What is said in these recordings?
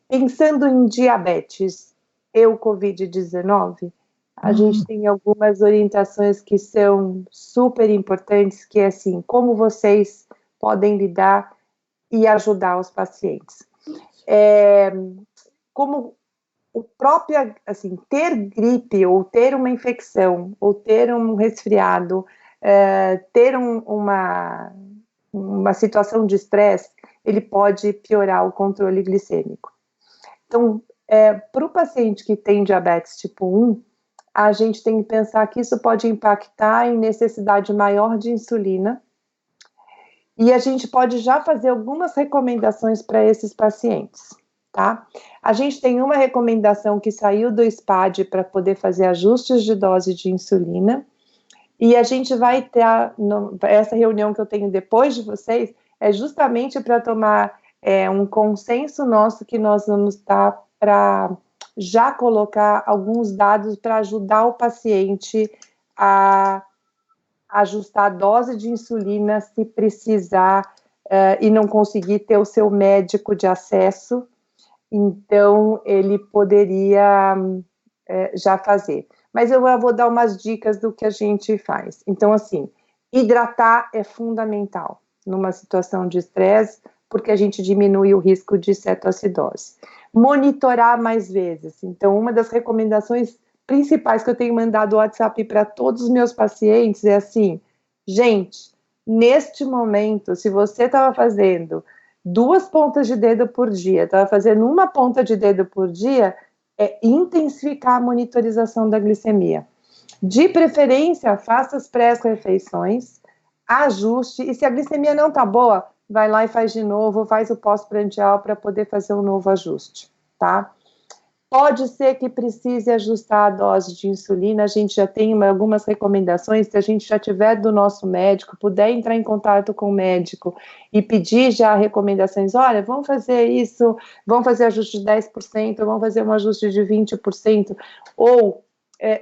Pensando em diabetes e o Covid-19, a gente tem algumas orientações que são super importantes, que é assim, como vocês podem lidar e ajudar os pacientes. Como o próprio, assim, ter gripe, ou ter uma infecção, ou ter um resfriado, ter uma situação de estresse, ele pode piorar o controle glicêmico. Então, para o paciente que tem diabetes tipo 1, a gente tem que pensar que isso pode impactar em necessidade maior de insulina, e a gente pode já fazer algumas recomendações para esses pacientes, tá? A gente tem uma recomendação que saiu do SPAD para poder fazer ajustes de dose de insulina, e a gente vai ter, essa reunião que eu tenho depois de vocês, é justamente para tomar um consenso nosso, que nós vamos estar para já colocar alguns dados para ajudar o paciente a ajustar a dose de insulina se precisar e não conseguir ter o seu médico de acesso, então ele poderia já fazer. Mas eu vou dar umas dicas do que a gente faz. Então, assim, hidratar é fundamental numa situação de estresse, porque a gente diminui o risco de cetoacidose. Monitorar mais vezes. Então, uma das recomendações principais que eu tenho mandado o WhatsApp para todos os meus pacientes é assim, gente, neste momento, se você estava fazendo 2 pontas de dedo por dia, estava fazendo 1 ponta de dedo por dia, intensificar a monitorização da glicemia. De preferência, faça as pré-refeições, ajuste, e se a glicemia não está boa, vai lá e faz de novo, faz o pós-prandial para poder fazer um novo ajuste, tá? Pode ser que precise ajustar a dose de insulina, a gente já tem algumas recomendações, se a gente já tiver do nosso médico, puder entrar em contato com o médico e pedir já recomendações, olha, vamos fazer isso, vamos fazer ajuste de 10%, vamos fazer um ajuste de 20%, ou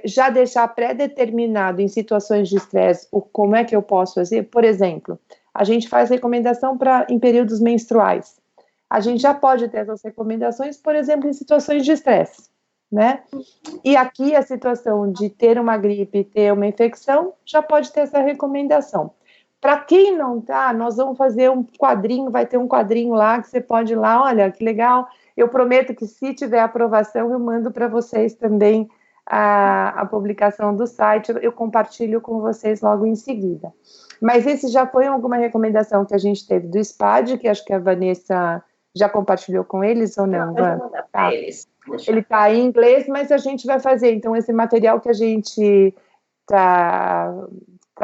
já deixar pré-determinado em situações de estresse, como é que eu posso fazer. Por exemplo, a gente faz recomendação em períodos menstruais. A gente já pode ter essas recomendações, por exemplo, em situações de estresse, né? E aqui a situação de ter uma gripe, ter uma infecção, já pode ter essa recomendação. Para quem não tá, nós vamos fazer um quadrinho, vai ter um quadrinho lá que você pode ir lá, olha, que legal, eu prometo que se tiver aprovação, eu mando para vocês também a publicação do site, eu compartilho com vocês logo em seguida. Mas esse já foi alguma recomendação que a gente teve do SPAD, que acho que a Vanessa já compartilhou com eles ou não? Tá. Eles. Ele está em inglês, mas a gente vai fazer. Então, esse material que a gente está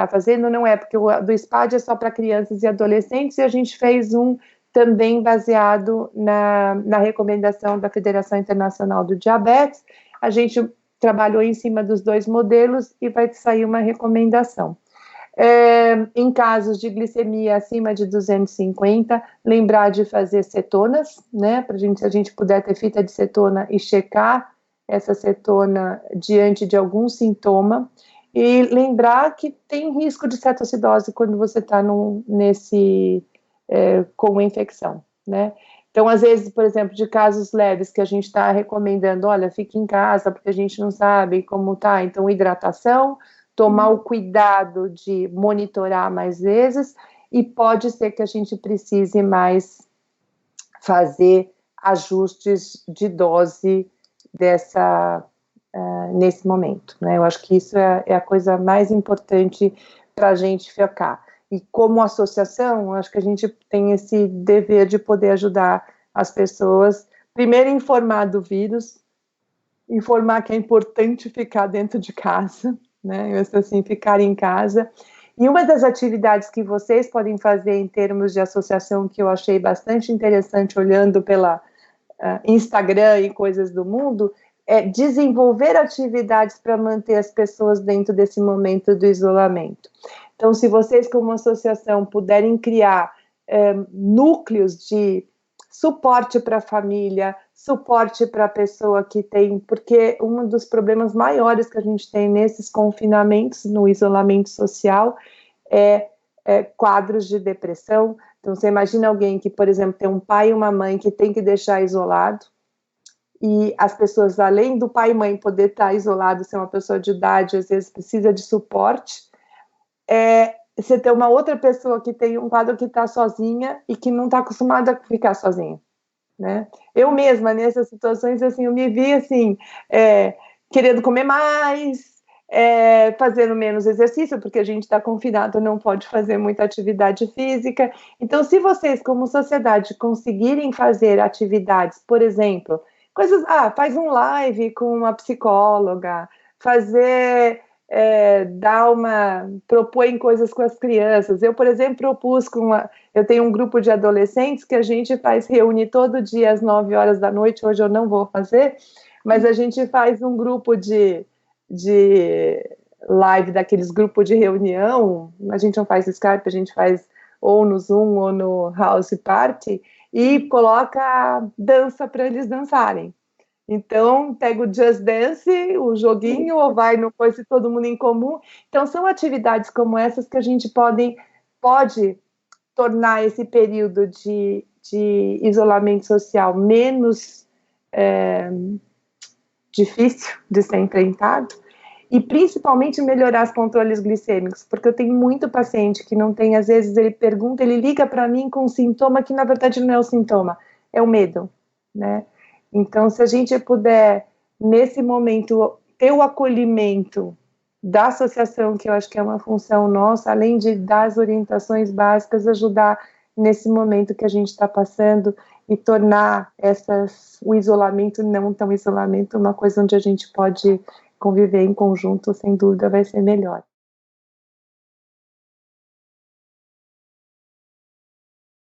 fazendo não é, porque o do SPAD é só para crianças e adolescentes, e a gente fez um também baseado na recomendação da Federação Internacional do Diabetes. A gente trabalhou em cima dos 2 modelos e vai sair uma recomendação. Em casos de glicemia acima de 250, lembrar de fazer cetonas, né, se a gente puder ter fita de cetona e checar essa cetona diante de algum sintoma, e lembrar que tem risco de cetoacidose quando você está com infecção, né. Então, às vezes, por exemplo, de casos leves que a gente está recomendando, olha, fique em casa, porque a gente não sabe como tá, então hidratação, tomar o cuidado de monitorar mais vezes, e pode ser que a gente precise mais fazer ajustes de dose nesse momento, né? Eu acho que isso é a coisa mais importante para a gente focar. E como associação, acho que a gente tem esse dever de poder ajudar as pessoas, primeiro informar do vírus, informar que é importante ficar dentro de casa, né, assim, ficar em casa. E uma das atividades que vocês podem fazer em termos de associação, que eu achei bastante interessante, olhando pela Instagram e coisas do mundo, é desenvolver atividades para manter as pessoas dentro desse momento do isolamento. Então, se vocês, como associação, puderem criar núcleos de suporte para a família, suporte para a pessoa que tem, porque um dos problemas maiores que a gente tem nesses confinamentos, no isolamento social, é quadros de depressão, Então, você imagina alguém que, por exemplo, tem um pai e uma mãe que tem que deixar isolado, e as pessoas, além do pai e mãe poder estar isolado, ser uma pessoa de idade, às vezes precisa de suporte, você ter uma outra pessoa que tem um quadro que está sozinha e que não está acostumada a ficar sozinha, né? Eu mesma, nessas situações, assim, eu me vi, assim, querendo comer mais, fazendo menos exercício, porque a gente está confinado, não pode fazer muita atividade física. Então, se vocês, como sociedade, conseguirem fazer atividades, por exemplo, coisas, faz um live com uma psicóloga, propõe coisas com as crianças. Eu, por exemplo, eu tenho um grupo de adolescentes que a gente reúne todo dia às 9 horas da noite, hoje eu não vou fazer, mas a gente faz um grupo de live, daqueles grupos de reunião, a gente não faz Skype, a gente faz ou no Zoom ou no House Party, e coloca dança para eles dançarem. Então, pega o Just Dance, o joguinho, ou vai no Coisa Todo Mundo em Comum. Então, são atividades como essas que a gente pode tornar esse período de isolamento social menos difícil de ser enfrentado, e principalmente melhorar os controles glicêmicos, porque eu tenho muito paciente que não tem, às vezes ele liga para mim com um sintoma que na verdade não é o sintoma, é o medo, né? Então, se a gente puder, nesse momento, ter o acolhimento da associação, que eu acho que é uma função nossa, além de dar as orientações básicas, ajudar nesse momento que a gente está passando e tornar o isolamento, não tão isolamento, uma coisa onde a gente pode conviver em conjunto, sem dúvida vai ser melhor.